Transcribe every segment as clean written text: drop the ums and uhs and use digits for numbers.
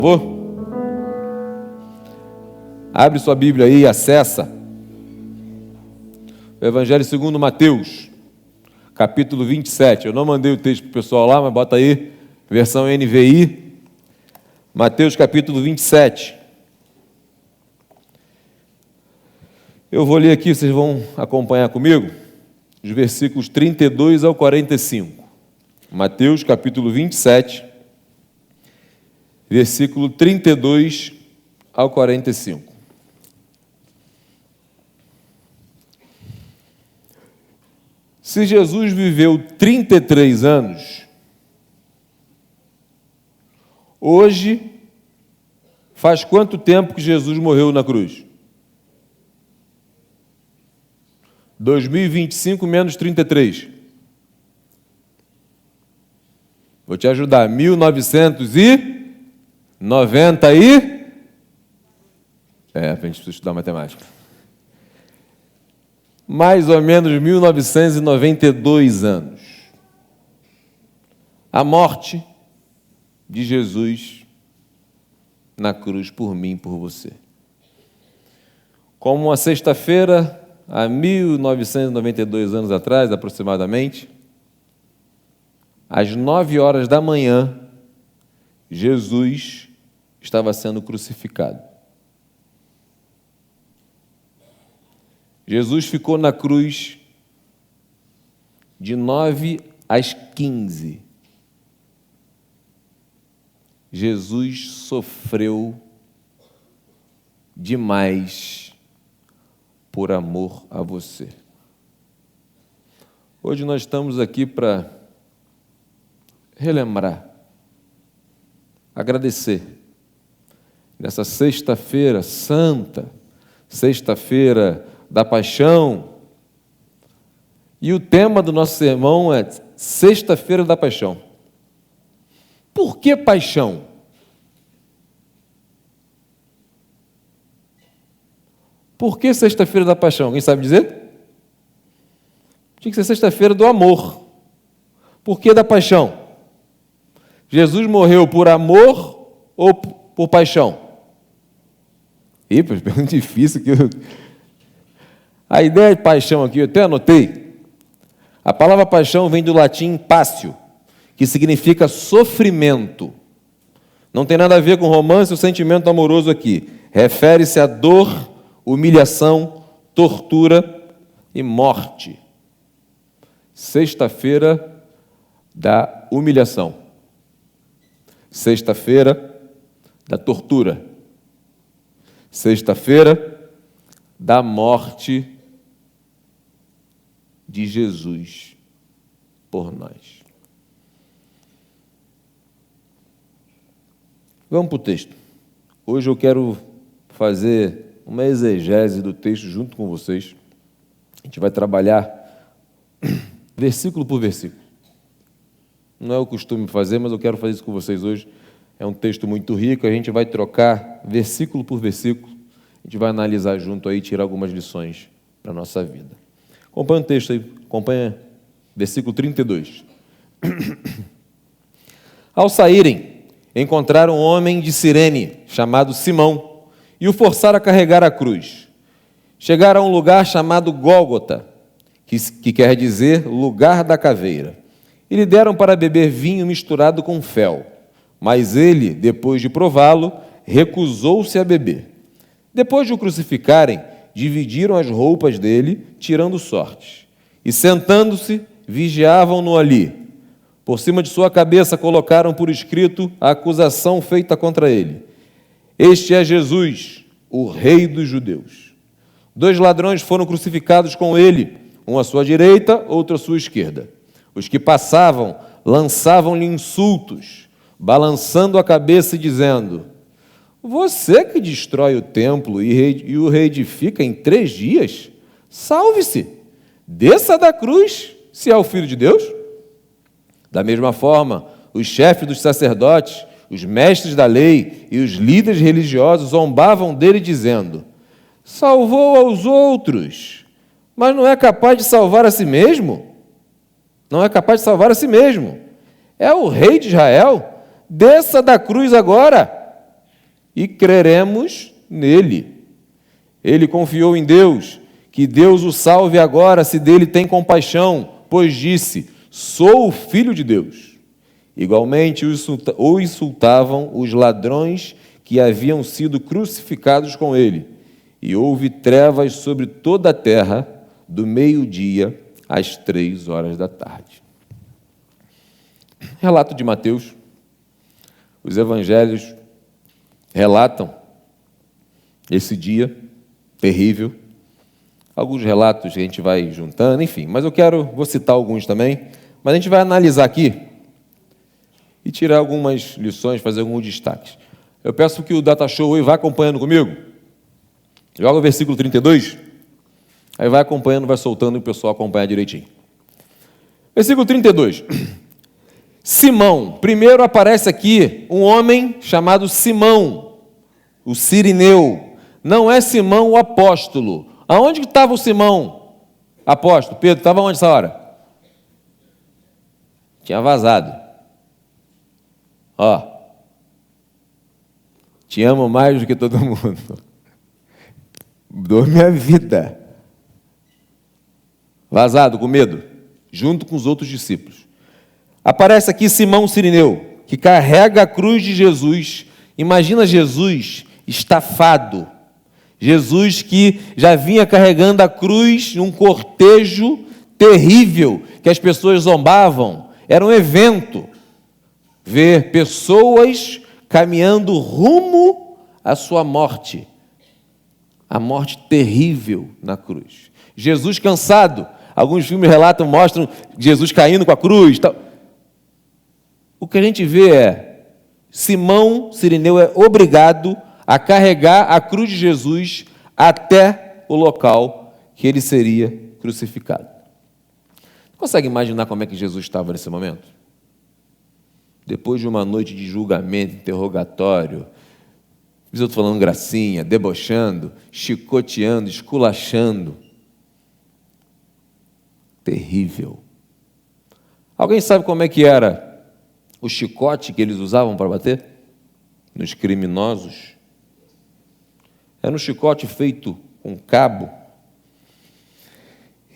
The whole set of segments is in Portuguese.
Por favor? Abre sua Bíblia aí e acessa o Evangelho segundo Mateus, capítulo 27. Eu não mandei o texto para o pessoal lá, mas bota aí, versão NVI, Mateus capítulo 27. Eu vou ler aqui, vocês vão acompanhar comigo, os versículos 32 ao 45. Mateus capítulo 27, versículo 32 ao 45. Se Jesus viveu 33 anos, hoje faz quanto tempo que Jesus morreu na cruz? 2025 menos 33. Vou te ajudar. 1990 e... a gente precisa estudar matemática. Mais ou menos 1992 anos. A morte de Jesus na cruz por mim e por você. Como uma sexta-feira, há 1992 anos atrás, aproximadamente, às 9 horas da manhã, Jesus estava sendo crucificado. Jesus ficou na cruz de 9 às 15. Jesus sofreu demais por amor a você. Hoje nós estamos aqui para relembrar, agradecer, nessa sexta-feira santa, sexta-feira da Paixão, e o tema do nosso sermão é Sexta-feira da Paixão. Por que paixão? Por que Sexta-feira da Paixão? Alguém sabe dizer? Tinha que ser Sexta-feira do Amor. Por que da paixão? Jesus morreu por amor ou por paixão? Ih, pergunta difícil que A ideia de paixão aqui, eu até anotei. A palavra paixão vem do latim passio, que significa sofrimento. Não tem nada a ver com romance ou sentimento amoroso aqui. Refere-se a dor, humilhação, tortura e morte. Sexta-feira da humilhação. Sexta-feira da tortura. Sexta-feira da morte de Jesus por nós. Vamos para o texto. Hoje eu quero fazer uma exegese do texto junto com vocês. A gente vai trabalhar versículo por versículo. Não é o costume fazer, mas eu quero fazer isso com vocês hoje. É um texto muito rico, a gente vai trocar versículo por versículo. A gente vai analisar junto aí e tirar algumas lições para a nossa vida. Acompanha o texto aí, acompanha versículo 32. Ao saírem, encontraram um homem de Cirene, chamado Simão, e o forçaram a carregar a cruz. Chegaram a um lugar chamado Gólgota, que quer dizer lugar da caveira. E lhe deram para beber vinho misturado com fel. Mas ele, depois de prová-lo, recusou-se a beber. Depois de o crucificarem, dividiram as roupas dele, tirando sortes. E sentando-se, vigiavam-no ali. Por cima de sua cabeça colocaram por escrito a acusação feita contra ele. Este é Jesus, o Rei dos Judeus. 2 ladrões foram crucificados com ele, um à sua direita, outro à sua esquerda. Os que passavam lançavam-lhe insultos, balançando a cabeça e dizendo: você que destrói o templo e o reedifica em 3 dias, salve-se, desça da cruz, se é o Filho de Deus. Da mesma forma, os chefes dos sacerdotes, os mestres da lei e os líderes religiosos zombavam dele, dizendo: salvou aos outros, mas não é capaz de salvar a si mesmo? Não é capaz de salvar a si mesmo. É o rei de Israel. Desça da cruz agora. e creremos nele. Ele confiou em Deus, que Deus o salve agora, se dele tem compaixão, pois disse: sou o Filho de Deus. Igualmente o insultavam os ladrões que haviam sido crucificados com ele. E houve trevas sobre toda a terra, do meio-dia às 3 horas da tarde. Relato de Mateus. Os evangelhos relatam esse dia terrível. Alguns relatos que a gente vai juntando, enfim. Mas vou citar alguns também. Mas a gente vai analisar aqui e tirar algumas lições, fazer alguns destaques. Eu peço que o Data Show aí vá acompanhando comigo. Joga o versículo 32. Aí vai acompanhando, vai soltando e o pessoal acompanha direitinho. Versículo 32. Simão. Primeiro aparece aqui um homem chamado Simão, o Cirineu. Não é Simão o apóstolo. Aonde estava o Simão apóstolo? Pedro, estava onde essa hora? Tinha vazado. Ó. Te amo mais do que todo mundo. Dou minha vida. Vazado, com medo, junto com os outros discípulos. Aparece aqui Simão Cirineu, que carrega a cruz de Jesus. Imagina Jesus estafado. Jesus que já vinha carregando a cruz num cortejo terrível, que as pessoas zombavam. Era um evento ver pessoas caminhando rumo à sua morte. A morte terrível na cruz. Jesus cansado. Alguns filmes relatam, mostram Jesus caindo com a cruz. Tal. O que a gente vê é Simão Cirineu é obrigado a carregar a cruz de Jesus até o local que ele seria crucificado. Consegue imaginar como é que Jesus estava nesse momento? Depois de uma noite de julgamento, interrogatório, os outros falando gracinha, debochando, chicoteando, esculachando. Terrível. Alguém sabe como é que era o chicote que eles usavam para bater nos criminosos? Era um chicote feito com cabo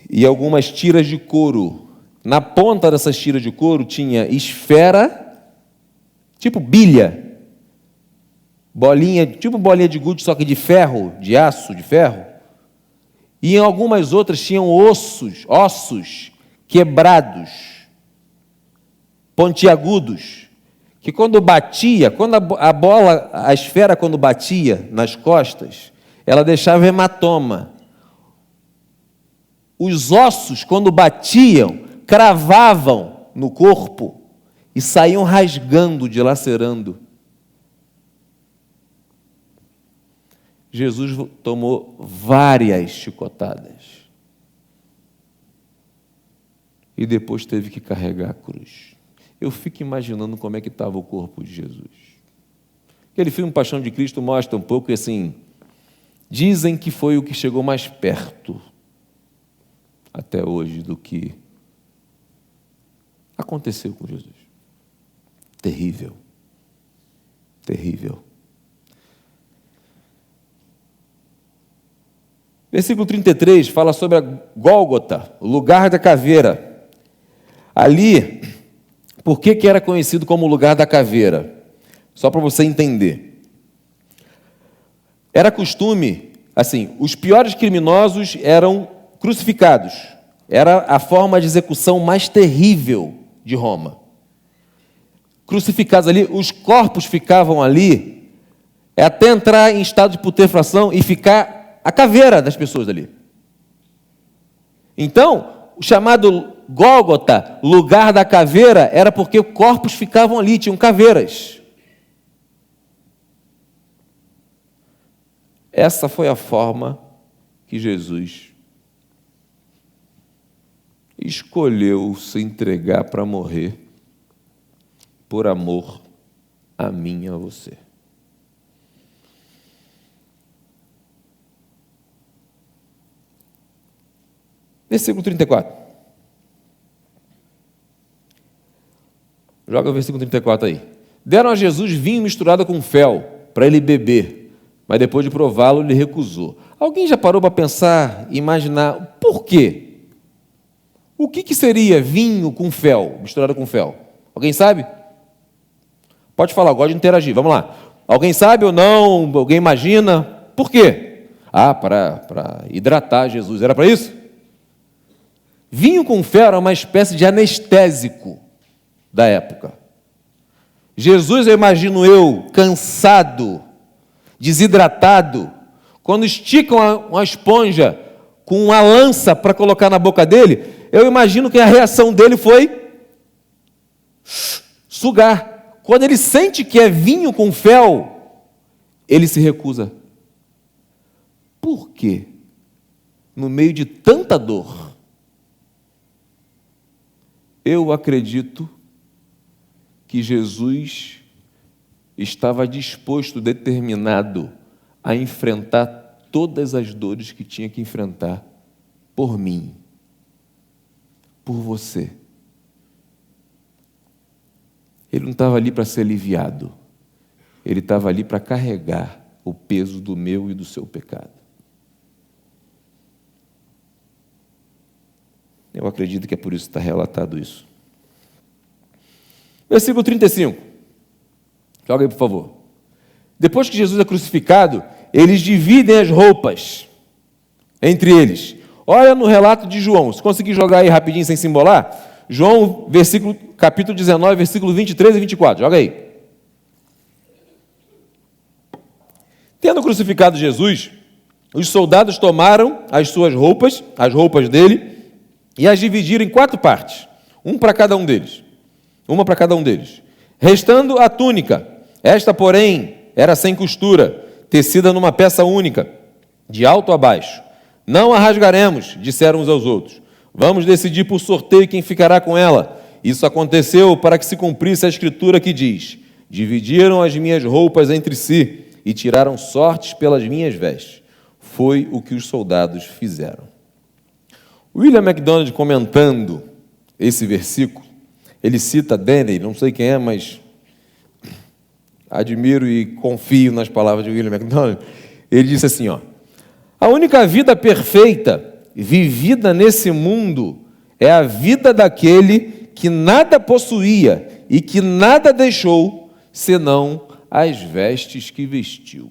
e algumas tiras de couro. Na ponta dessas tiras de couro tinha esfera, tipo bilha, bolinha, tipo bolinha de gude, só que de ferro, de aço, de ferro. E em algumas outras tinham ossos quebrados, pontiagudos, que quando batia, quando a esfera quando batia nas costas, ela deixava hematoma. Os ossos, quando batiam, cravavam no corpo e saíam rasgando, dilacerando. Jesus tomou várias chicotadas e depois teve que carregar a cruz. Eu fico imaginando como é que estava o corpo de Jesus. Aquele filme Paixão de Cristo mostra um pouco e assim, dizem que foi o que chegou mais perto até hoje do que aconteceu com Jesus. Terrível. Terrível. Versículo 33 fala sobre a Gólgota, o lugar da caveira. Ali, por que era conhecido como o lugar da caveira? Só para você entender. Era costume, assim, os piores criminosos eram crucificados. Era a forma de execução mais terrível de Roma. Crucificados ali, os corpos ficavam ali, até entrar em estado de putrefação e ficar a caveira das pessoas ali. Então, o chamado Gólgota, lugar da caveira, era porque corpos ficavam ali, tinham caveiras. Essa foi a forma que Jesus escolheu se entregar para morrer por amor a mim e a você. Versículo 34. Joga o versículo 34 aí. Deram a Jesus vinho misturado com fel, para ele beber, mas depois de prová-lo, ele recusou. Alguém já parou para pensar, imaginar por quê? O que seria vinho com fel, misturado com fel? Alguém sabe? Pode falar, eu gosto de interagir. Vamos lá. Alguém sabe ou não? Alguém imagina? Por quê? Para hidratar Jesus. Era para isso? Vinho com fel era uma espécie de anestésico da época. Jesus, eu imagino cansado, desidratado, quando esticam uma esponja com uma lança para colocar na boca dele, eu imagino que a reação dele foi sugar. Quando ele sente que é vinho com fel, ele se recusa. Por quê? No meio de tanta dor, eu acredito que Jesus estava disposto, determinado a enfrentar todas as dores que tinha que enfrentar por mim, por você. Ele não estava ali para ser aliviado, ele estava ali para carregar o peso do meu e do seu pecado. Eu acredito que é por isso que está relatado isso. Versículo 35. Joga aí, por favor. Depois que Jesus é crucificado, eles dividem as roupas entre eles. Olha no relato de João. Se conseguir jogar aí rapidinho sem se embolar, João, capítulo 19, versículo 23 e 24. Joga aí. Tendo crucificado Jesus, os soldados tomaram as suas roupas, as roupas dele, e as dividiram em 4 partes, uma para cada um deles. Restando a túnica, esta, porém, era sem costura, tecida numa peça única, de alto a baixo. Não a rasgaremos, disseram uns aos outros. Vamos decidir por sorteio quem ficará com ela. Isso aconteceu para que se cumprisse a escritura que diz: dividiram as minhas roupas entre si e tiraram sortes pelas minhas vestes. Foi o que os soldados fizeram. William MacDonald, comentando esse versículo, ele cita Denney, não sei quem é, mas admiro e confio nas palavras de William MacDonald. Ele disse assim, a única vida perfeita vivida nesse mundo é a vida daquele que nada possuía e que nada deixou, senão as vestes que vestiu.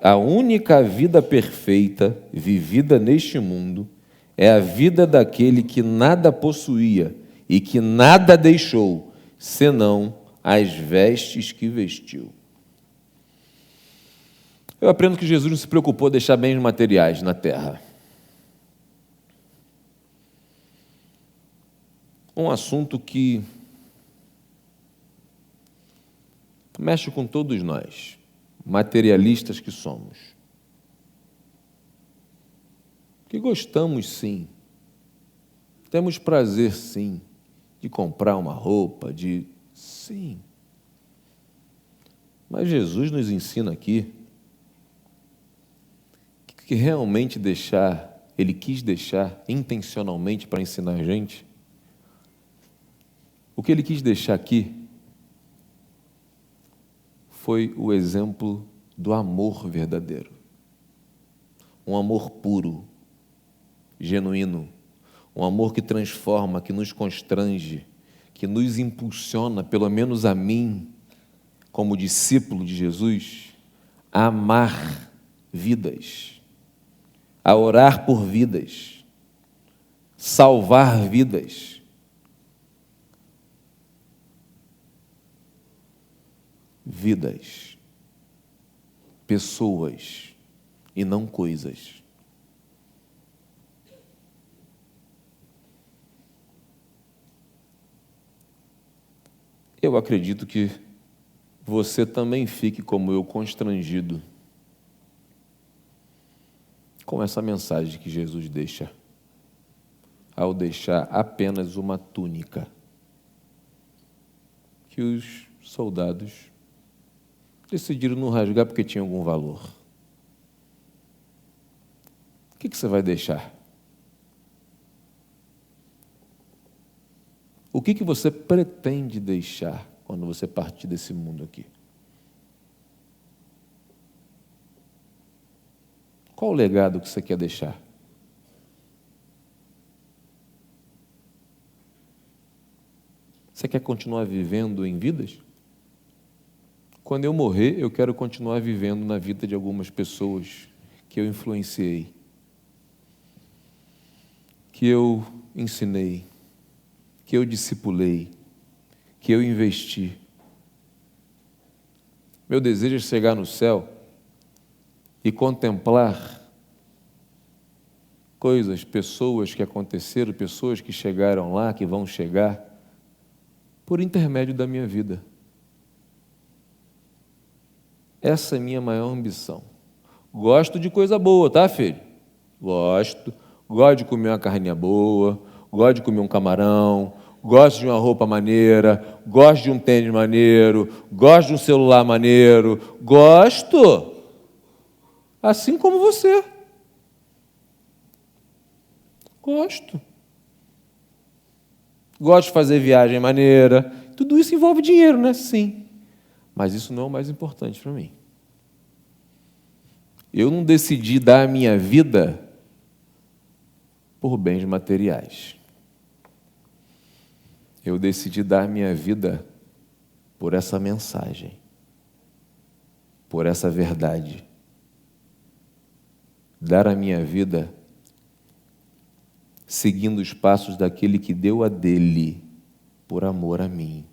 A única vida perfeita vivida neste mundo é a vida daquele que nada possuía e que nada deixou, senão as vestes que vestiu. Eu aprendo que Jesus não se preocupou em deixar bens materiais na terra. Um assunto que mexe com todos nós, materialistas que somos. Que gostamos, sim. Temos prazer, sim, de comprar uma roupa, sim. Mas Jesus nos ensina aqui que realmente Ele quis deixar intencionalmente para ensinar a gente. O que Ele quis deixar aqui foi o exemplo do amor verdadeiro. Um amor puro, genuíno, um amor que transforma, que nos constrange, que nos impulsiona, pelo menos a mim, como discípulo de Jesus, a amar vidas, a orar por vidas, salvar vidas. Vidas, pessoas e não coisas. Eu acredito que você também fique como eu, constrangido com essa mensagem que Jesus deixa, ao deixar apenas uma túnica que os soldados decidiram não rasgar porque tinha algum valor. O que você vai deixar? O que você pretende deixar quando você partir desse mundo aqui? Qual o legado que você quer deixar? Você quer continuar vivendo em vidas? Quando eu morrer, eu quero continuar vivendo na vida de algumas pessoas que eu influenciei, que eu ensinei, que eu discipulei, que eu investi. Meu desejo é chegar no céu e contemplar coisas, pessoas que aconteceram, pessoas que chegaram lá, que vão chegar, por intermédio da minha vida. Essa é a minha maior ambição. Gosto de coisa boa, tá, filho? Gosto. Gosto de comer uma carninha boa, gosto de comer um camarão, gosto de uma roupa maneira, gosto de um tênis maneiro, gosto de um celular maneiro, gosto. Assim como você. Gosto. Gosto de fazer viagem maneira. Tudo isso envolve dinheiro, né? Sim. Mas isso não é o mais importante para mim. Eu não decidi dar a minha vida por bens materiais. Eu decidi dar a minha vida por essa mensagem, por essa verdade. Dar a minha vida seguindo os passos daquele que deu a dele por amor a mim.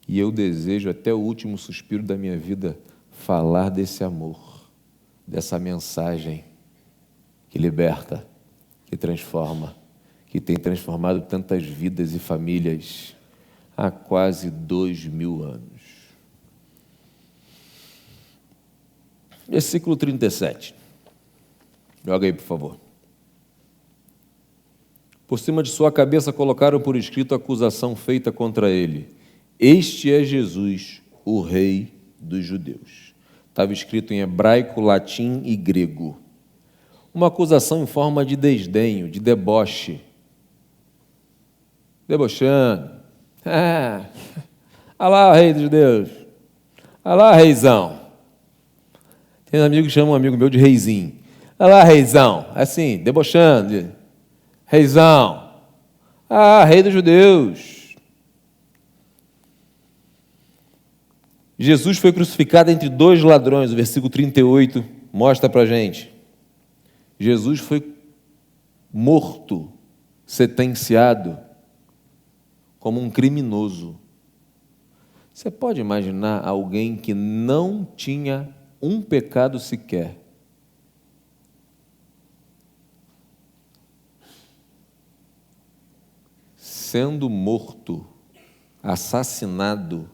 E eu desejo até o último suspiro da minha vida falar desse amor, dessa mensagem que liberta, que transforma, que tem transformado tantas vidas e famílias há quase 2000 anos. Versículo 37. Joga aí, por favor. Por cima de sua cabeça colocaram por escrito a acusação feita contra ele. Este é Jesus, o Rei dos Judeus. Estava escrito em hebraico, latim e grego. Uma acusação em forma de desdenho, de deboche. Debochando. Ah lá, o Rei dos Judeus. Ah lá, reizão. Tem um amigo que chama um amigo meu de reizinho. Ah lá, reizão. Assim, debochando. Reizão. Ah, Rei dos Judeus. Jesus foi crucificado entre dois ladrões, o versículo 38 mostra para a gente. Jesus foi morto, sentenciado, como um criminoso. Você pode imaginar alguém que não tinha um pecado sequer, sendo morto, assassinado,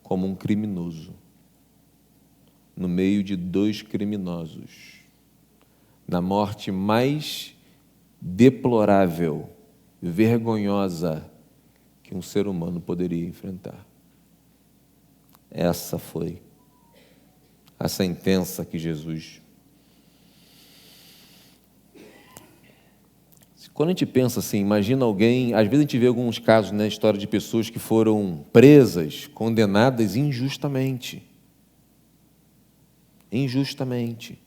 como um criminoso, no meio de dois criminosos, na morte mais deplorável, vergonhosa que um ser humano poderia enfrentar. Essa foi a sentença que Jesus... Quando a gente pensa assim, imagina alguém, às vezes a gente vê alguns casos na história de pessoas que foram presas, condenadas injustamente. Injustamente.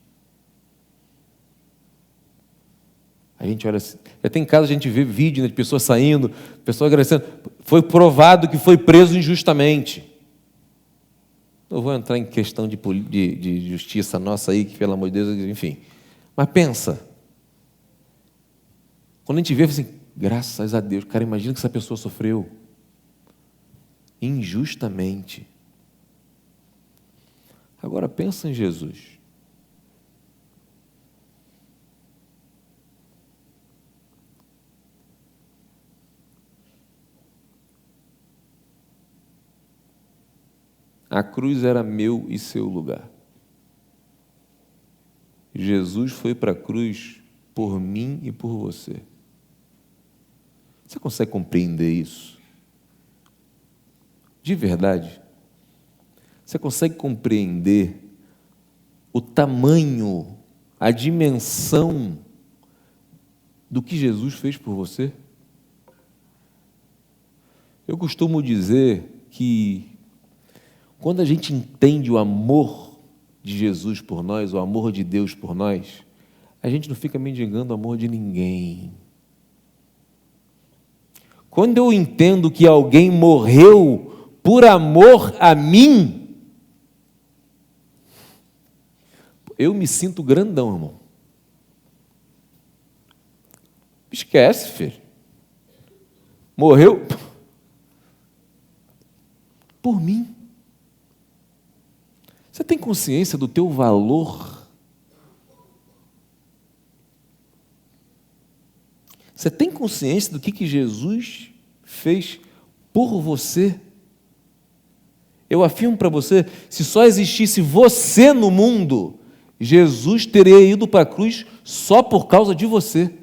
A gente olha assim, já tem casos, a gente vê vídeo, né, de pessoas saindo, pessoas agradecendo, foi provado que foi preso injustamente. Não vou entrar em questão de justiça nossa aí, que pelo amor de Deus, enfim. Mas pensa, quando a gente vê, assim, graças a Deus, cara, imagina que essa pessoa sofreu injustamente. Agora pensa em Jesus. A cruz era meu e seu lugar. Jesus foi para a cruz por mim e por você. Você consegue compreender isso? De verdade? Você consegue compreender o tamanho, a dimensão do que Jesus fez por você? Eu costumo dizer que quando a gente entende o amor de Jesus por nós, o amor de Deus por nós, a gente não fica mendigando o amor de ninguém. Quando eu entendo que alguém morreu por amor a mim, eu me sinto grandão, irmão. Esquece, filho. Morreu por mim. Você tem consciência do teu valor? Você tem consciência do que Jesus fez por você? Eu afirmo para você, se só existisse você no mundo, Jesus teria ido para a cruz só por causa de você.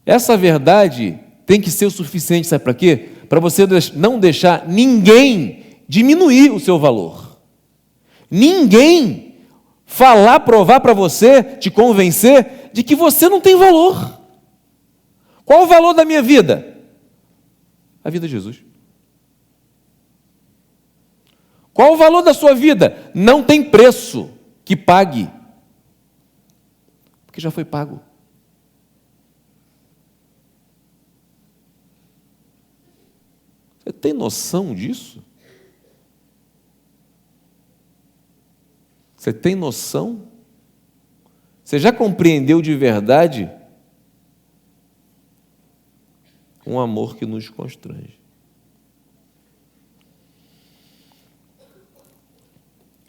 Essa verdade tem que ser o suficiente, sabe para quê? Para você não deixar ninguém diminuir o seu valor. Ninguém provar para você, te convencer de que você não tem valor. Qual o valor da minha vida? A vida de Jesus. Qual o valor da sua vida? Não tem preço que pague. Porque já foi pago. Você tem noção disso? Você tem noção? Você já compreendeu de verdade um amor que nos constrange?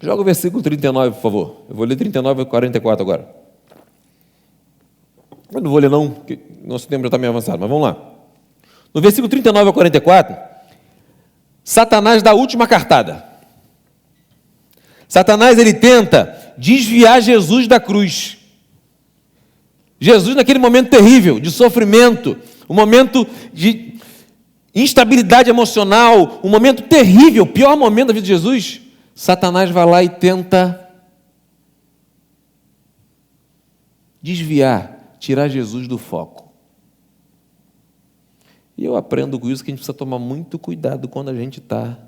Joga o versículo 39, por favor. Eu vou ler 39 e 44 agora. Eu não vou ler não, porque nosso tempo já está meio avançado, mas vamos lá. No versículo 39 a 44, Satanás dá a última cartada. Satanás, ele tenta desviar Jesus da cruz. Jesus, naquele momento terrível, de sofrimento, um momento de instabilidade emocional, um momento terrível, o pior momento da vida de Jesus, Satanás vai lá e tenta desviar, tirar Jesus do foco. E eu aprendo com isso que a gente precisa tomar muito cuidado quando a gente está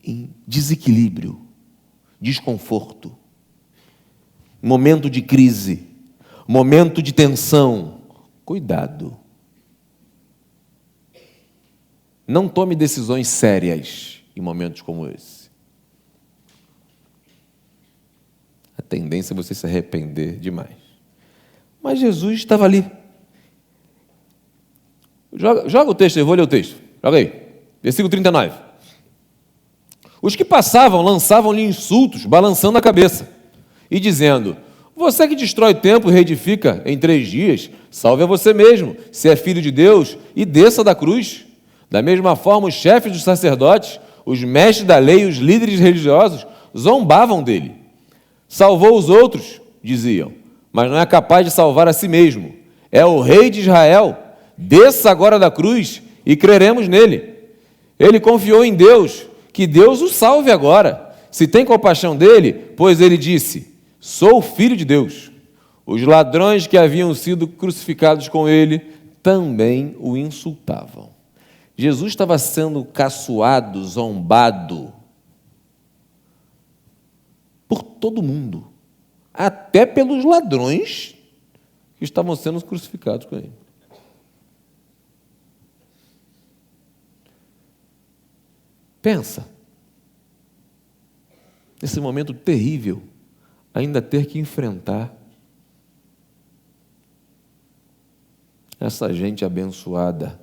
em desequilíbrio, desconforto, momento de crise, momento de tensão. Cuidado. Não tome decisões sérias em momentos como esse. A tendência é você se arrepender demais. Mas Jesus estava ali. Joga o texto, eu vou ler o texto. Joga aí. Versículo 39. Os que passavam lançavam-lhe insultos, balançando a cabeça, e dizendo: você que destrói o templo e reedifica em 3 dias, salve a você mesmo, se é filho de Deus, e desça da cruz. Da mesma forma, os chefes dos sacerdotes, os mestres da lei e os líderes religiosos zombavam dele. Salvou os outros, diziam, mas não é capaz de salvar a si mesmo. É o rei de Israel. Desça agora da cruz e creremos nele. Ele confiou em Deus, que Deus o salve agora. Se tem compaixão dele, pois ele disse: sou o filho de Deus. Os ladrões que haviam sido crucificados com ele também o insultavam. Jesus estava sendo caçoado, zombado por todo mundo, até pelos ladrões que estavam sendo crucificados com ele. Pensa, nesse momento terrível, ainda ter que enfrentar essa gente abençoada,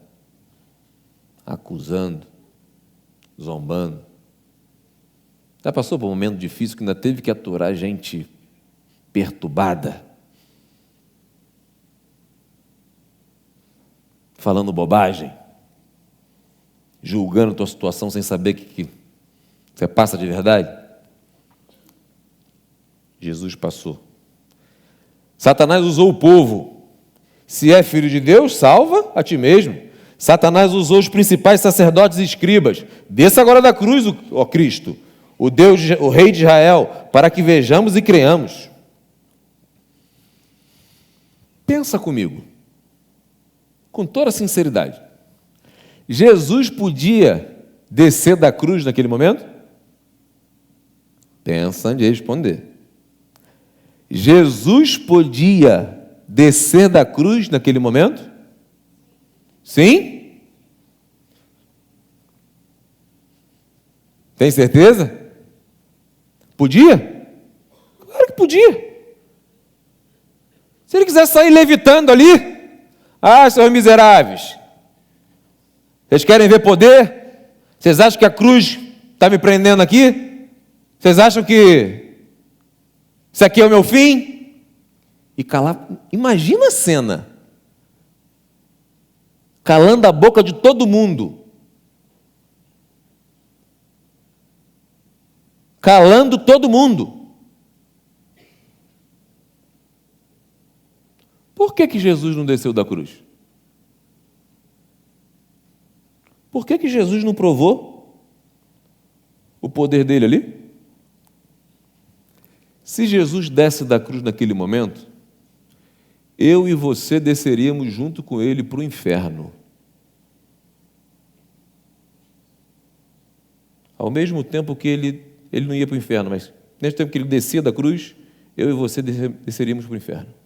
acusando, zombando. Já passou por um momento difícil que ainda teve que aturar gente perturbada, falando bobagem, julgando a tua situação sem saber que você passa de verdade? Jesus passou. Satanás usou o povo. Se é filho de Deus, salva a ti mesmo. Satanás usou os principais sacerdotes e escribas. Desça agora da cruz, ó Cristo, o rei de Israel, para que vejamos e creiamos. Pensa comigo. com toda sinceridade, Jesus podia descer da cruz naquele momento? Pensa antes de responder. Jesus podia descer da cruz naquele momento? Sim? Tem certeza? Podia? Claro que podia. Se ele quiser sair levitando ali, seus miseráveis, vocês querem ver poder? Vocês acham que a cruz está me prendendo aqui? Vocês acham que isso aqui é o meu fim? E calar, imagina a cena, calando a boca de todo mundo, calando todo mundo. Por que Jesus não desceu da cruz? Por que Jesus não provou o poder dele ali? Se Jesus desce da cruz naquele momento, eu e você desceríamos junto com ele para o inferno. Ao mesmo tempo que ele não ia para o inferno, mas nesse tempo que ele descia da cruz, eu e você desceríamos para o inferno.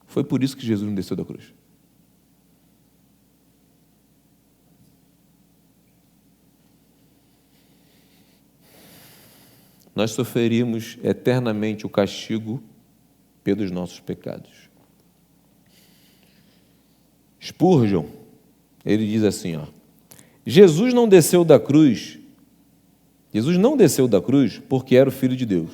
Foi por isso que Jesus não desceu da cruz. Nós sofreríamos eternamente o castigo pelos nossos pecados. Spurgeon, ele diz assim, Jesus não desceu da cruz porque era o Filho de Deus.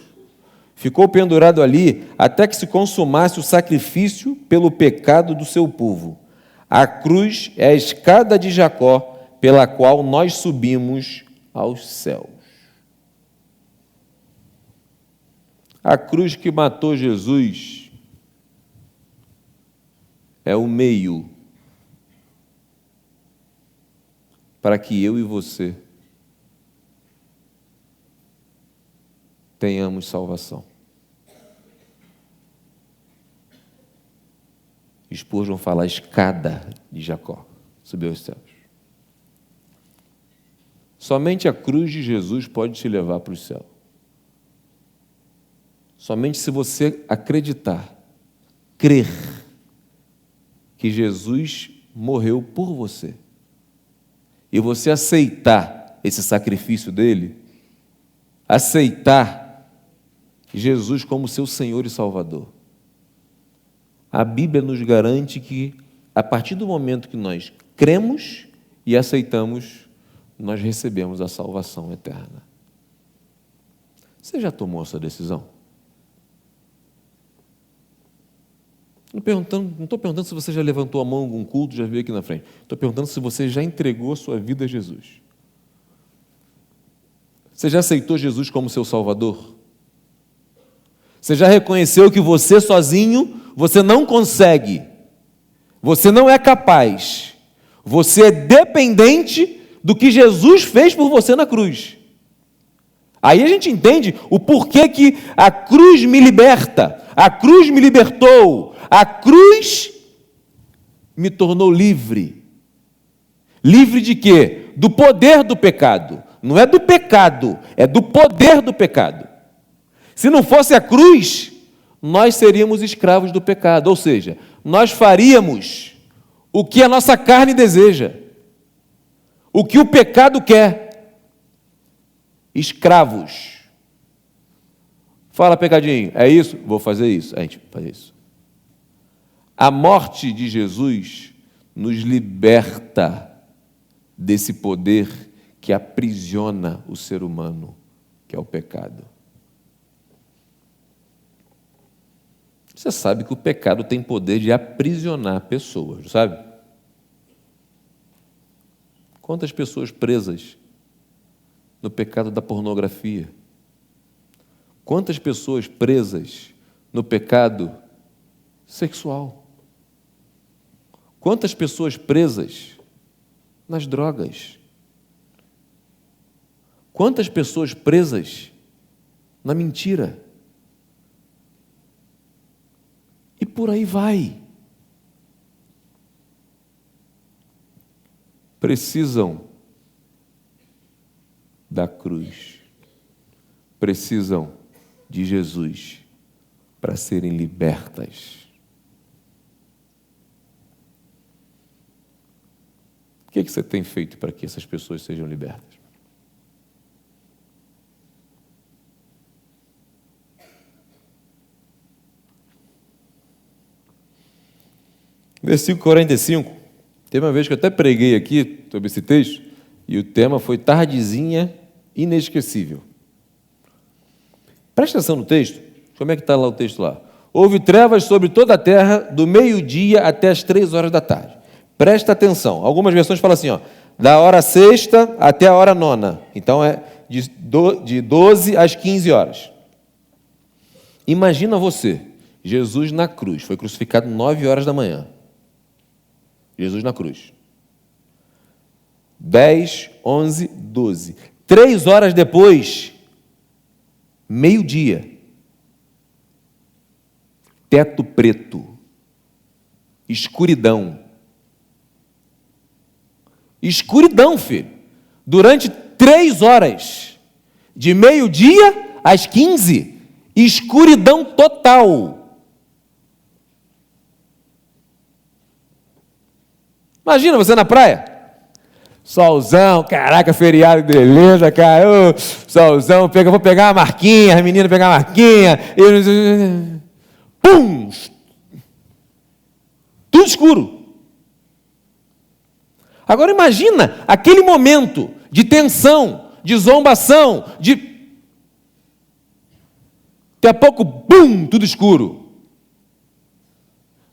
Ficou pendurado ali até que se consumasse o sacrifício pelo pecado do seu povo. A cruz é a escada de Jacó pela qual nós subimos aos céus. A cruz que matou Jesus é o meio para que eu e você tenhamos salvação. Spurgeon fala a escada de Jacó, subiu aos céus. Somente a cruz de Jesus pode te levar para o céu. Somente se você acreditar, crer que Jesus morreu por você e você aceitar esse sacrifício dele, aceitar Jesus como seu Senhor e Salvador. A Bíblia nos garante que, a partir do momento que nós cremos e aceitamos, nós recebemos a salvação eterna. Você já tomou essa decisão? Não estou perguntando se você já levantou a mão em algum culto, já veio aqui na frente. Estou perguntando se você já entregou a sua vida a Jesus. Você já aceitou Jesus como seu Salvador? Você já reconheceu que você sozinho, você não consegue, você não é capaz, você é dependente do que Jesus fez por você na cruz. Aí a gente entende o porquê que a cruz me liberta, a cruz me libertou, a cruz me tornou livre. Livre de quê? Do poder do pecado. Não é do pecado, é do poder do pecado. Se não fosse a cruz, nós seríamos escravos do pecado, ou seja, nós faríamos o que a nossa carne deseja, o que o pecado quer. Escravos. Fala, pecadinho, é isso? Vou fazer isso. A gente faz isso. A morte de Jesus nos liberta desse poder que aprisiona o ser humano, que é o pecado. Você sabe que o pecado tem poder de aprisionar pessoas, sabe? Quantas pessoas presas no pecado da pornografia? Quantas pessoas presas no pecado sexual? Quantas pessoas presas nas drogas? Quantas pessoas presas na mentira? E por aí vai. precisam da cruz, precisam de Jesus para serem libertas. O que você tem feito para que essas pessoas sejam libertas? Versículo 45. Teve uma vez que eu até preguei aqui sobre esse texto, e o tema foi tardezinha inesquecível. Presta atenção no texto. Como é que está lá o texto lá? Houve trevas sobre toda a terra, do meio-dia até as 3 horas da tarde. Presta atenção. Algumas versões falam assim, ó, da hora sexta até a hora nona. Então é de 12 às 15 horas. Imagina você, Jesus na cruz, foi crucificado 9 horas da manhã. Jesus na cruz. 10, 11, 12. 3 horas depois, meio-dia. Teto preto. Escuridão. Escuridão, filho. Durante 3 horas. De meio-dia às 15. Escuridão total. Imagina você na praia. Solzão, caraca, feriado, beleza, cara. Ô, solzão, vou pegar uma marquinha, as meninas pegar uma marquinha. Pum! Tudo escuro. Agora imagina aquele momento de tensão, de zombação, de... Daqui a pouco, bum, tudo escuro.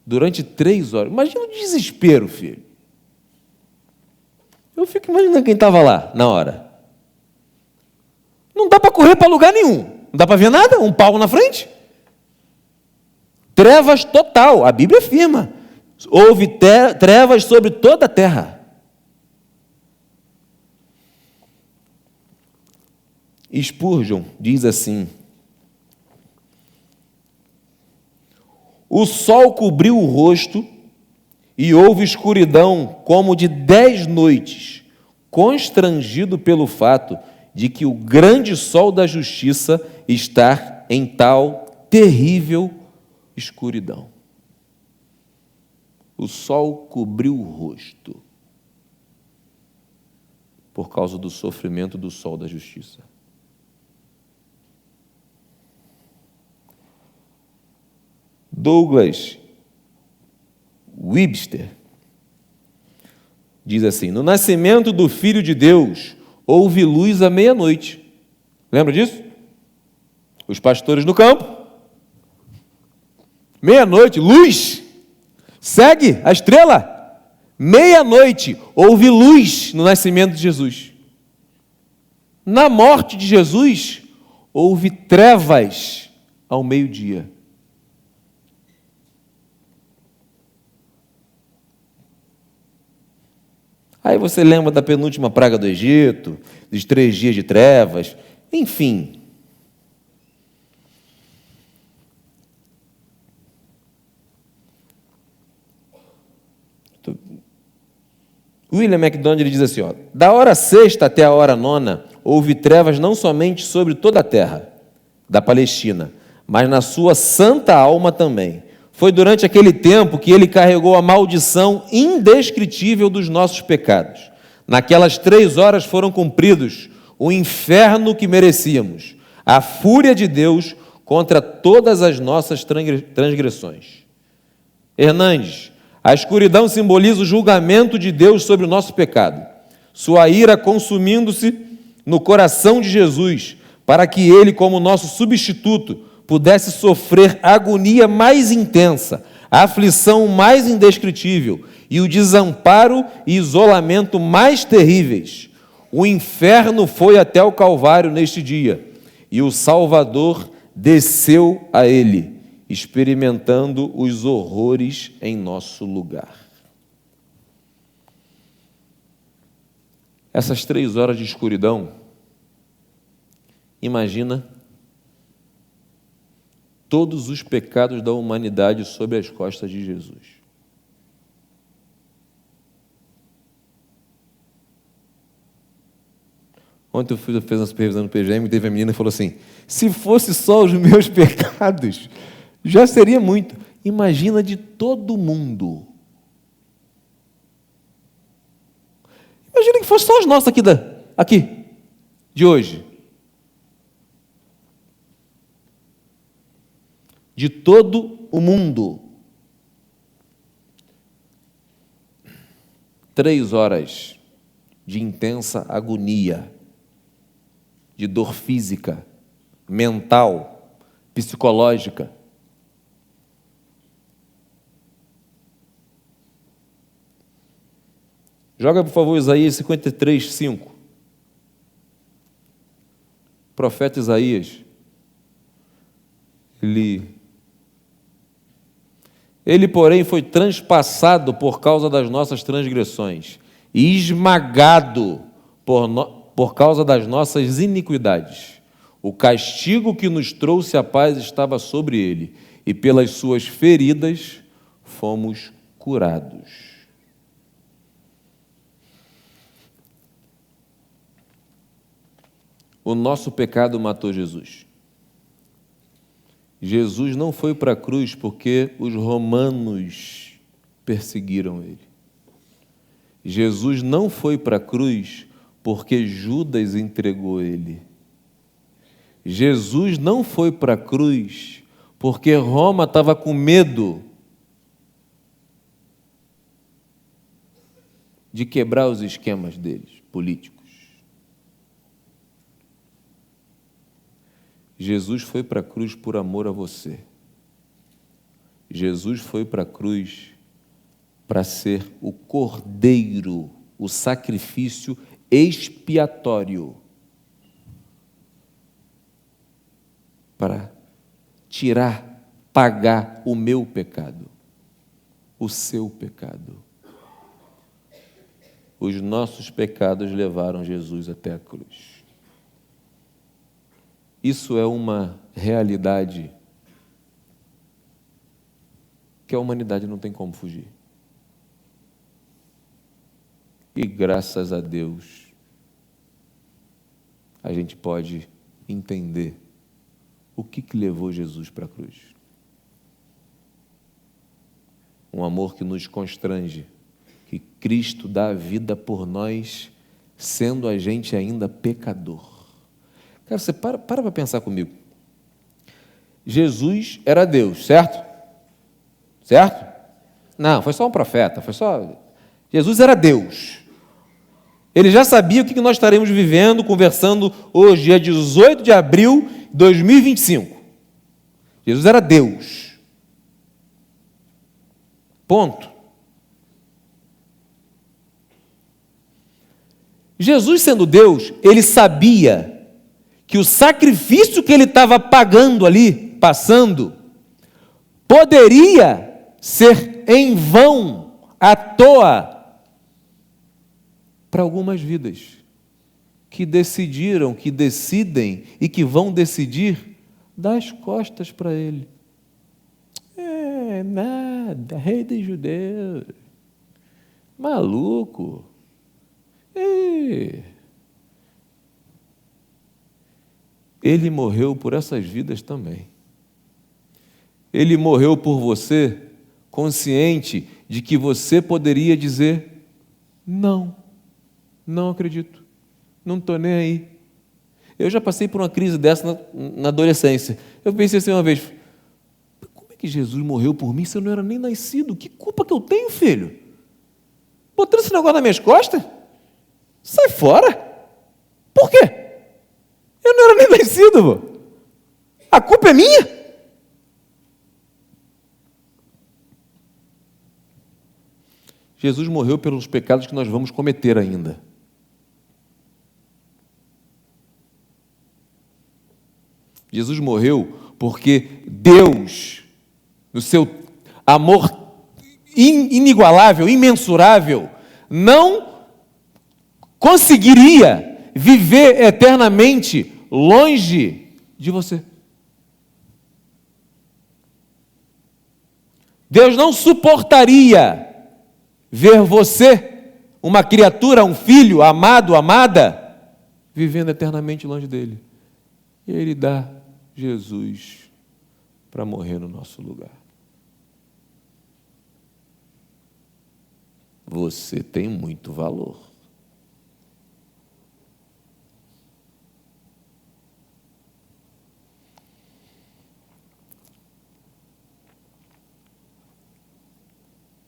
Durante 3 horas. Imagina o desespero, filho. Eu fico imaginando quem estava lá na hora. Não dá para correr para lugar nenhum. Não dá para ver nada, um palmo na frente. Trevas total, a Bíblia afirma. Houve trevas sobre toda a terra. Spurgeon diz assim: o sol cobriu o rosto e houve escuridão como de 10 noites, constrangido pelo fato de que o grande sol da justiça está em tal terrível escuridão. O sol cobriu o rosto por causa do sofrimento do sol da justiça. Douglas Webster diz assim: no nascimento do Filho de Deus houve luz à meia-noite. Lembra disso? Os pastores no campo. Meia-noite, luz. Segue a estrela. Meia-noite houve luz no nascimento de Jesus. Na morte de Jesus houve trevas ao meio-dia. Aí você lembra da penúltima praga do Egito, dos 3 dias de trevas, enfim. William MacDonald diz assim, ó, da hora sexta até a hora nona, houve trevas não somente sobre toda a terra da Palestina, mas na sua santa alma também. Foi durante aquele tempo que ele carregou a maldição indescritível dos nossos pecados. Naquelas 3 horas foram cumpridos o inferno que merecíamos, a fúria de Deus contra todas as nossas transgressões. Hernandes, a escuridão simboliza o julgamento de Deus sobre o nosso pecado, sua ira consumindo-se no coração de Jesus, para que ele, como nosso substituto, pudesse sofrer a agonia mais intensa, a aflição mais indescritível e o desamparo e isolamento mais terríveis. O inferno foi até o Calvário neste dia, e o Salvador desceu a ele, experimentando os horrores em nosso lugar. Essas 3 horas de escuridão, imagina todos os pecados da humanidade sobre as costas de Jesus. Ontem eu fiz uma supervisão no PGM e teve a menina que falou assim: se fosse só os meus pecados, já seria muito. Imagina de todo mundo. Imagina que fosse só os nossos aqui, de hoje. De todo o mundo. 3 horas de intensa agonia, de dor física, mental, psicológica. Joga, por favor, Isaías 53, 5. O profeta Isaías, ele, porém, foi transpassado por causa das nossas transgressões e esmagado por causa das nossas iniquidades. O castigo que nos trouxe a paz estava sobre ele, e pelas suas feridas fomos curados. O nosso pecado matou Jesus. Jesus não foi para a cruz porque os romanos perseguiram ele. Jesus não foi para a cruz porque Judas entregou ele. Jesus não foi para a cruz porque Roma estava com medo de quebrar os esquemas deles, políticos. Jesus foi para a cruz por amor a você. Jesus foi para a cruz para ser o cordeiro, o sacrifício expiatório, para tirar, pagar o meu pecado, o seu pecado. Os nossos pecados levaram Jesus até a cruz. Isso é uma realidade que a humanidade não tem como fugir. E graças a Deus, a gente pode entender o que levou Jesus para a cruz. Um amor que nos constrange, que Cristo dá a vida por nós, sendo a gente ainda pecador. Cara, você para pensar comigo. Jesus era Deus, certo? Certo? Não, foi só um profeta, Jesus era Deus. Ele já sabia o que nós estaremos vivendo, conversando hoje, dia 18 de abril de 2025. Jesus era Deus. Ponto. Jesus, sendo Deus, ele sabia que o sacrifício que ele estava pagando ali, passando, poderia ser em vão, à toa, para algumas vidas que decidiram, que decidem e que vão decidir dar as costas para ele. Nada, rei dos judeus, maluco. Ele morreu por essas vidas também. Ele morreu por você, consciente de que você poderia dizer: não acredito, não estou nem aí. Eu já passei por uma crise dessa na adolescência. Eu pensei assim uma vez: como é que Jesus morreu por mim se eu não era nem nascido? Que culpa que eu tenho, filho? Botando esse negócio nas minhas costas? Sai fora! Por quê? Eu não era nem nascido, pô. A culpa é minha? Jesus morreu pelos pecados que nós vamos cometer ainda. Jesus morreu porque Deus, no seu amor inigualável, imensurável, não conseguiria viver eternamente longe de você. Deus não suportaria ver você, uma criatura, um filho amado, amada, vivendo eternamente longe dele. E ele dá Jesus para morrer no nosso lugar. Você tem muito valor.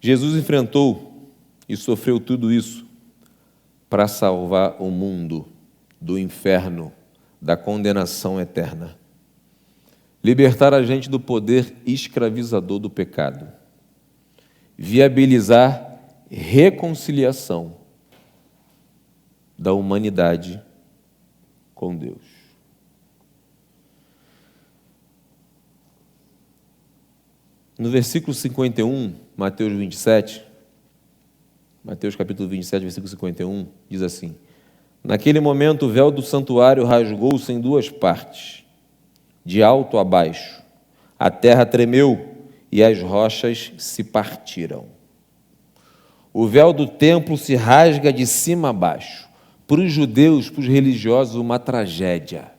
Jesus enfrentou e sofreu tudo isso para salvar o mundo do inferno, da condenação eterna. Libertar a gente do poder escravizador do pecado. Viabilizar reconciliação da humanidade com Deus. No versículo 51, Mateus 27, Mateus capítulo 27, versículo 51, diz assim: naquele momento o véu do santuário rasgou-se em duas partes, de alto a baixo. A terra tremeu e as rochas se partiram. O véu do templo se rasga de cima a baixo. Para os judeus, para os religiosos, uma tragédia.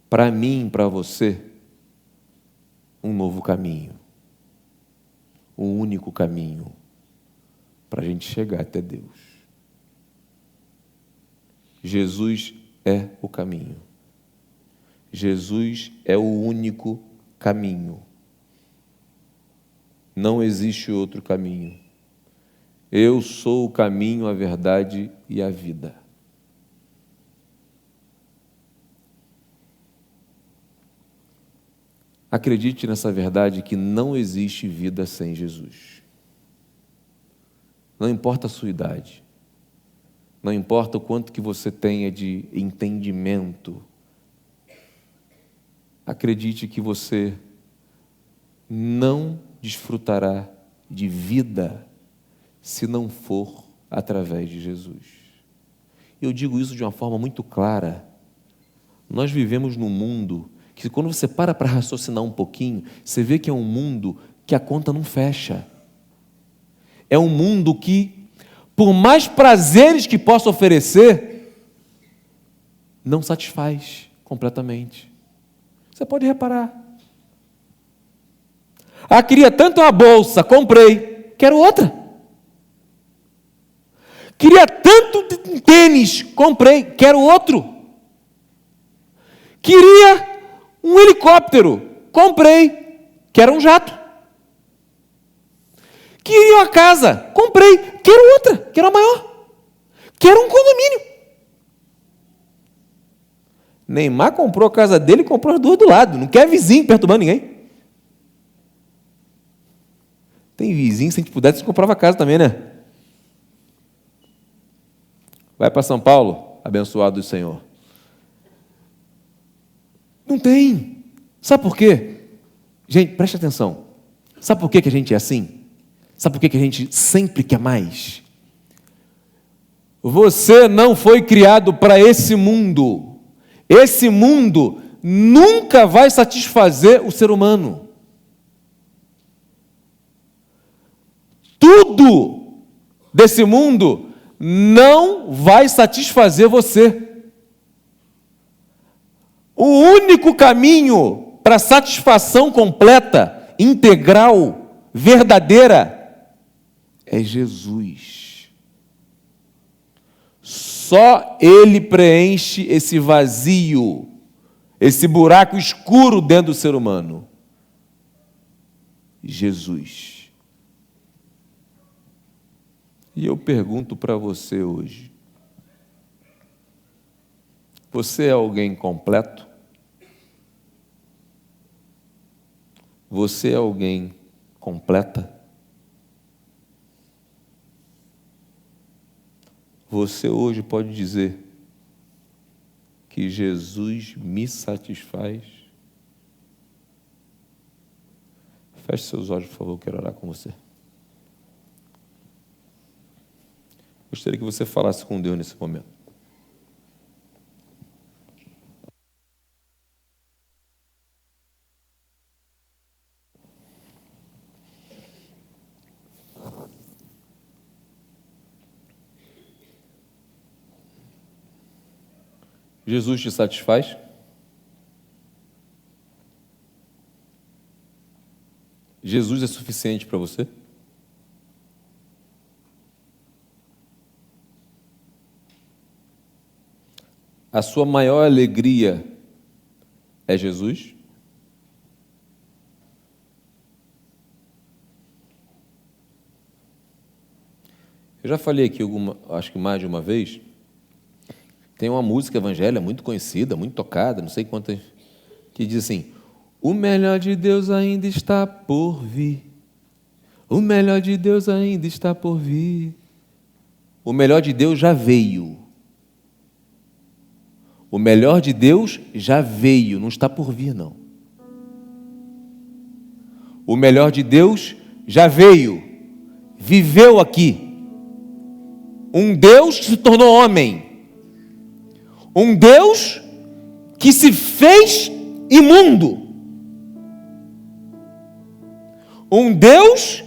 Para mim, para você, um novo caminho. Um único caminho para a gente chegar até Deus. Jesus é o caminho. Jesus é o único caminho. Não existe outro caminho. Eu sou o caminho, a verdade e a vida. Acredite nessa verdade que não existe vida sem Jesus. Não importa a sua idade. Não importa o quanto que você tenha de entendimento. Acredite que você não desfrutará de vida se não for através de Jesus. Eu digo isso de uma forma muito clara. Nós vivemos num mundo que, quando você para raciocinar um pouquinho, você vê que é um mundo que a conta não fecha. É um mundo que, por mais prazeres que possa oferecer, não satisfaz completamente. Você pode reparar. Queria tanto uma bolsa, comprei, quero outra. Queria tanto tênis, comprei, quero outro. Queria um helicóptero, comprei, quero um jato. Queria uma casa, comprei, quero outra, quero a maior. Quero um condomínio. Neymar comprou a casa dele e comprou as duas do lado. Não quer vizinho perturbando ninguém. Tem vizinho, se a gente pudesse, você comprava casa também, né? Vai para São Paulo, abençoado do Senhor. Não tem. Sabe por quê? Gente, preste atenção. Sabe por quê que a gente é assim? Sabe por quê que a gente sempre quer mais? Você não foi criado para esse mundo. Esse mundo nunca vai satisfazer o ser humano. Tudo desse mundo não vai satisfazer você. O único caminho para satisfação completa, integral, verdadeira, é Jesus. Só Ele preenche esse vazio, esse buraco escuro dentro do ser humano. Jesus. E eu pergunto para você hoje: você é alguém completo? Você é alguém completa? Você hoje pode dizer que Jesus me satisfaz? Feche seus olhos, por favor, eu quero orar com você. Gostaria que você falasse com Deus nesse momento. Jesus te satisfaz? Jesus é suficiente para você? A sua maior alegria é Jesus? Eu já falei aqui acho que mais de uma vez, tem uma música evangélica muito conhecida, muito tocada, não sei quantas, que diz assim: o melhor de Deus ainda está por vir. O melhor de Deus ainda está por vir. O melhor de Deus já veio. O melhor de Deus já veio, não está por vir, não. O melhor de Deus já veio, viveu aqui. Um Deus que se tornou homem. Um Deus que se fez imundo. Um Deus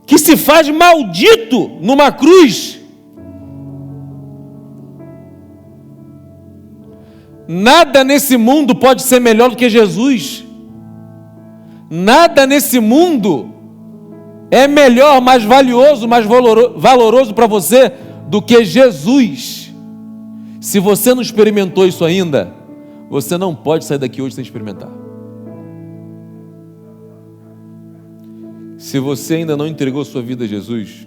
que se faz maldito numa cruz. Nada nesse mundo pode ser melhor do que Jesus. Nada nesse mundo é melhor, mais valioso, mais valoroso para você do que Jesus. Se você não experimentou isso ainda, você não pode sair daqui hoje sem experimentar. Se você ainda não entregou sua vida a Jesus,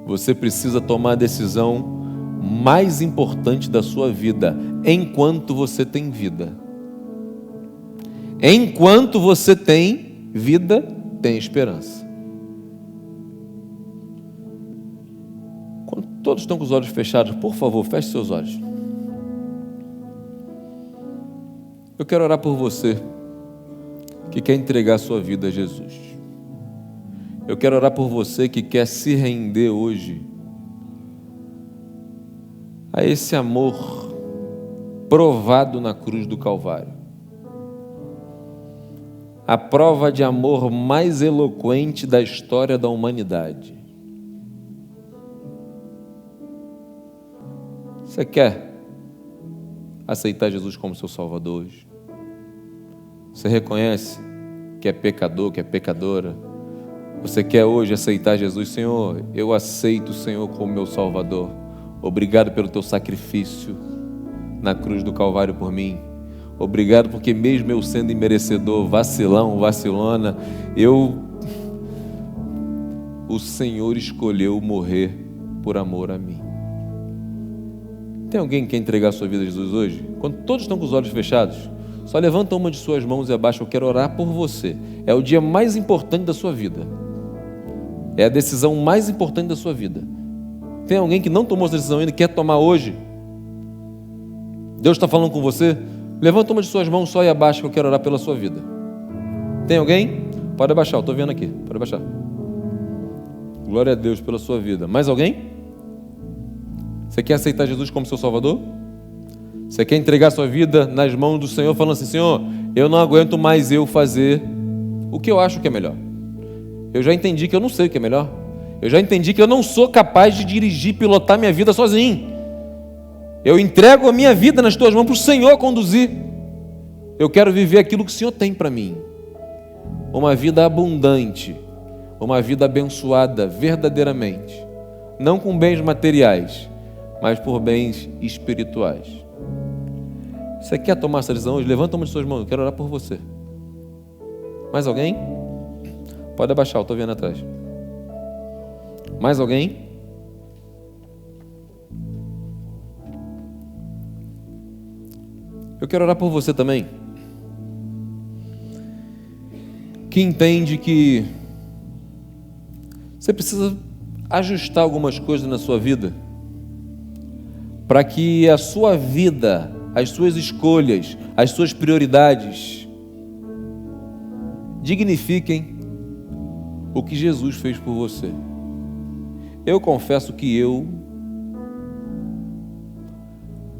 você precisa tomar a decisão mais importante da sua vida, enquanto você tem vida. Enquanto você tem vida, tem esperança. Quando todos estão com os olhos fechados, por favor, feche seus olhos. Eu quero orar por você que quer entregar a sua vida a Jesus. Eu quero orar por você que quer se render hoje a esse amor provado na cruz do Calvário. A prova de amor mais eloquente da história da humanidade. Você quer aceitar Jesus como seu Salvador hoje? Você reconhece que é pecador, que é pecadora? Você quer hoje aceitar Jesus? Senhor, eu aceito o Senhor como meu Salvador. Obrigado pelo teu sacrifício na cruz do Calvário por mim. Obrigado porque mesmo eu sendo imerecedor, vacilão, vacilona, o Senhor escolheu morrer por amor a mim. Tem alguém que quer entregar a sua vida a Jesus hoje? Quando todos estão com os olhos fechados, só levanta uma de suas mãos e abaixa. Eu quero orar por você. É o dia mais importante da sua vida. É a decisão mais importante da sua vida. Tem alguém que não tomou essa decisão ainda e quer tomar hoje? Deus está falando com você? Levanta uma de suas mãos só e abaixa, que eu quero orar pela sua vida. Tem alguém? Pode abaixar, eu estou vendo aqui. Pode abaixar. Glória a Deus pela sua vida. Mais alguém? Você quer aceitar Jesus como seu Salvador? Você quer entregar sua vida nas mãos do Senhor, falando assim: Senhor, eu não aguento mais eu fazer o que eu acho que é melhor. Eu já entendi que eu não sei o que é melhor. Eu já entendi que eu não sou capaz de dirigir, pilotar minha vida sozinho. Eu entrego a minha vida nas tuas mãos para o Senhor conduzir. Eu quero viver aquilo que o Senhor tem para mim. Uma vida abundante, uma vida abençoada verdadeiramente. Não com bens materiais, mas por bens espirituais. Você quer tomar essa decisão hoje? Levanta uma de suas mãos, eu quero orar por você. Mais alguém? Pode abaixar, eu estou vendo atrás. Mais alguém? Eu quero orar por você também, que entende que você precisa ajustar algumas coisas na sua vida, para que a sua vida, as suas escolhas, as suas prioridades dignifiquem o que Jesus fez por você. Eu confesso que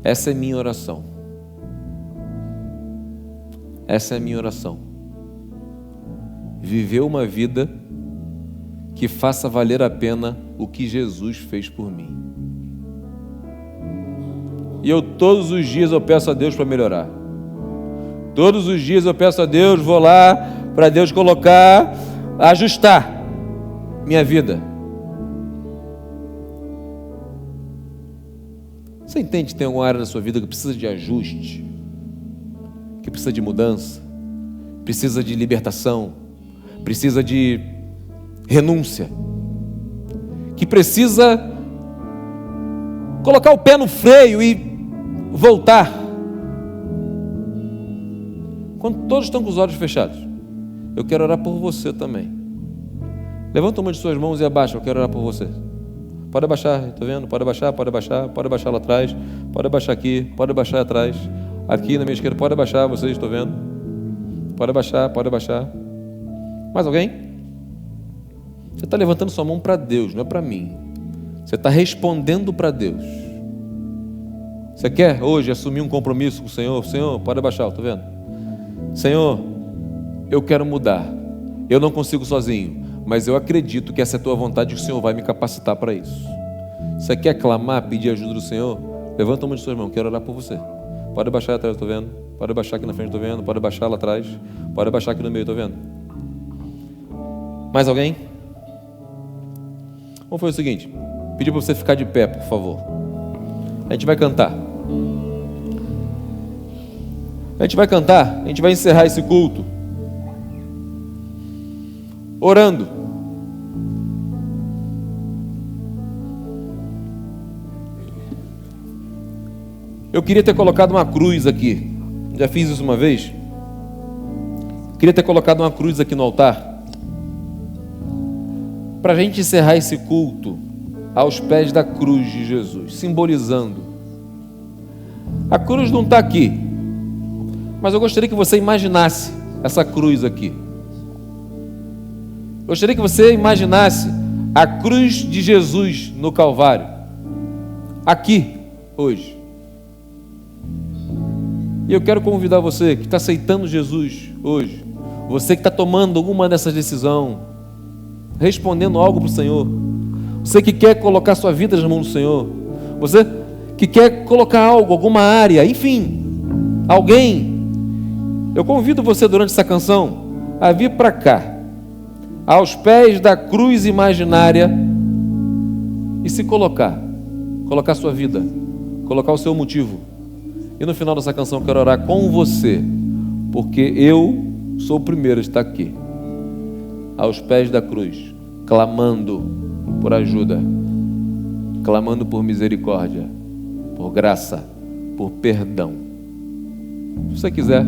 essa é minha oração. Essa é a minha oração. Viver uma vida que faça valer a pena o que Jesus fez por mim. E todos os dias eu peço a Deus para melhorar. Todos os dias eu peço a Deus, vou lá para Deus colocar, ajustar minha vida. Você entende que tem alguma área da sua vida que precisa de ajuste, que precisa de mudança, precisa de libertação, precisa de renúncia, que precisa colocar o pé no freio e voltar? Quando todos estão com os olhos fechados, eu quero orar por você também. Levanta uma de suas mãos e abaixa, eu quero orar por você. Pode abaixar, está vendo? Pode abaixar, pode abaixar, pode abaixar lá atrás, pode abaixar aqui, pode abaixar atrás, aqui na minha esquerda, pode abaixar, vocês estão vendo? Pode abaixar, pode abaixar. Mais alguém? Você está levantando sua mão para Deus, não é para mim. Você está respondendo para Deus. Você quer hoje assumir um compromisso com o Senhor? Senhor, pode abaixar, está vendo? Senhor, eu quero mudar. Eu não consigo sozinho, mas eu acredito que essa é a tua vontade e que o Senhor vai me capacitar para isso. Você quer clamar, pedir ajuda do Senhor? Levanta uma de suas mãos, quero orar por você. Pode abaixar atrás, estou vendo. Pode abaixar aqui na frente, estou vendo. Pode abaixar lá atrás. Pode abaixar aqui no meio, estou vendo. Mais alguém? Vamos fazer o seguinte, pedir para você ficar de pé, por favor. A gente vai cantar. A gente vai encerrar esse culto orando. Eu queria ter colocado uma cruz aqui. Já fiz isso uma vez. Queria ter colocado uma cruz aqui no altar, para a gente encerrar esse culto aos pés da cruz de Jesus, simbolizando. A cruz não está aqui, mas eu gostaria que você imaginasse essa cruz aqui. Gostaria que você imaginasse a cruz de Jesus no Calvário, aqui, hoje. E eu quero convidar você que está aceitando Jesus hoje, você que está tomando alguma dessas decisões, respondendo algo para o Senhor, você que quer colocar sua vida nas mãos do Senhor, você que quer colocar algo, alguma área, enfim, alguém, eu convido você durante essa canção a vir para cá, aos pés da cruz imaginária, e se colocar sua vida, colocar o seu motivo. E no final dessa canção eu quero orar com você, porque eu sou o primeiro a estar aqui, aos pés da cruz, clamando por ajuda, clamando por misericórdia, por graça, por perdão. Se você quiser,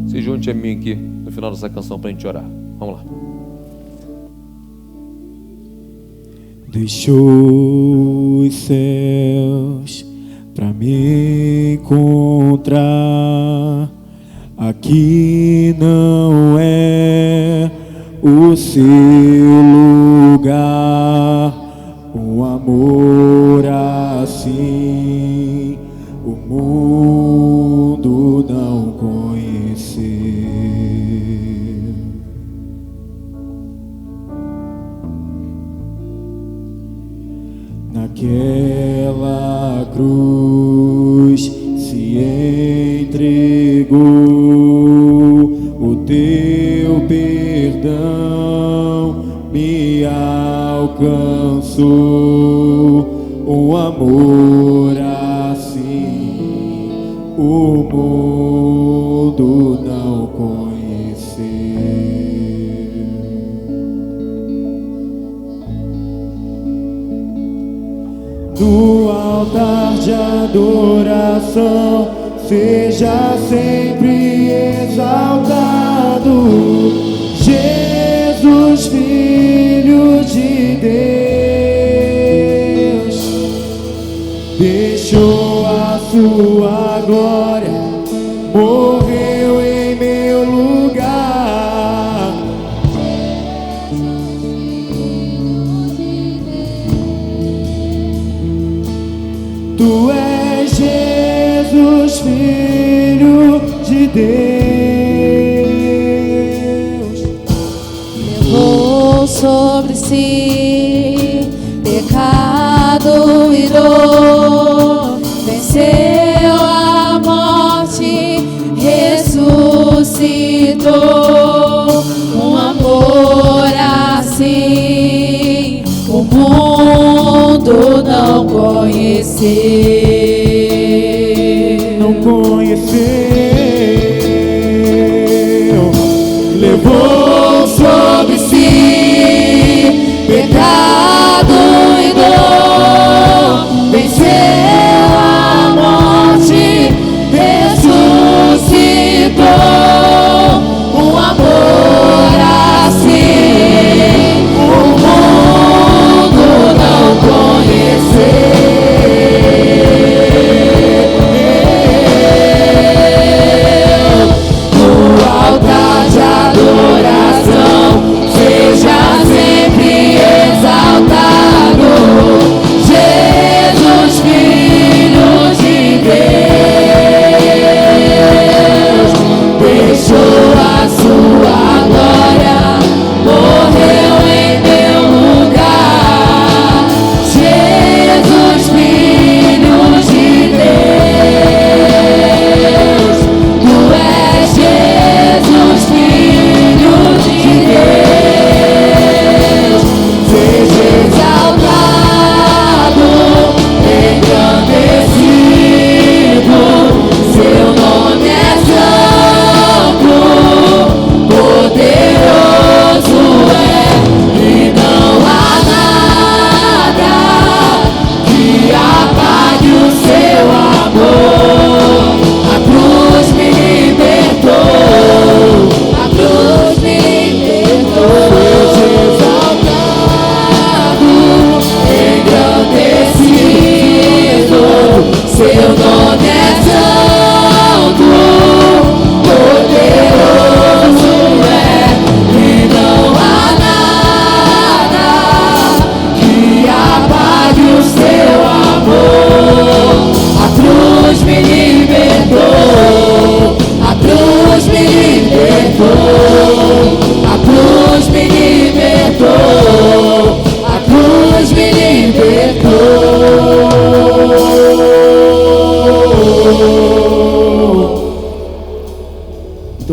se junte a mim aqui no final dessa canção para a gente orar. Vamos lá. Deixou os céus para me encontrar. Aqui não é o seu lugar. Um amor assim o mundo não conheceu. Naquela cruz se entregou, o teu perdão me alcançou. Um amor assim o mundo não conheceu. No altar de adoração, seja sempre exaltado, Jesus, Filho de Deus, deixou a sua glória, morreu em meu lugar. Tu és Jesus, Filho de Deus. Levou sobre si pecado e dor, venceu mundo não conheceu.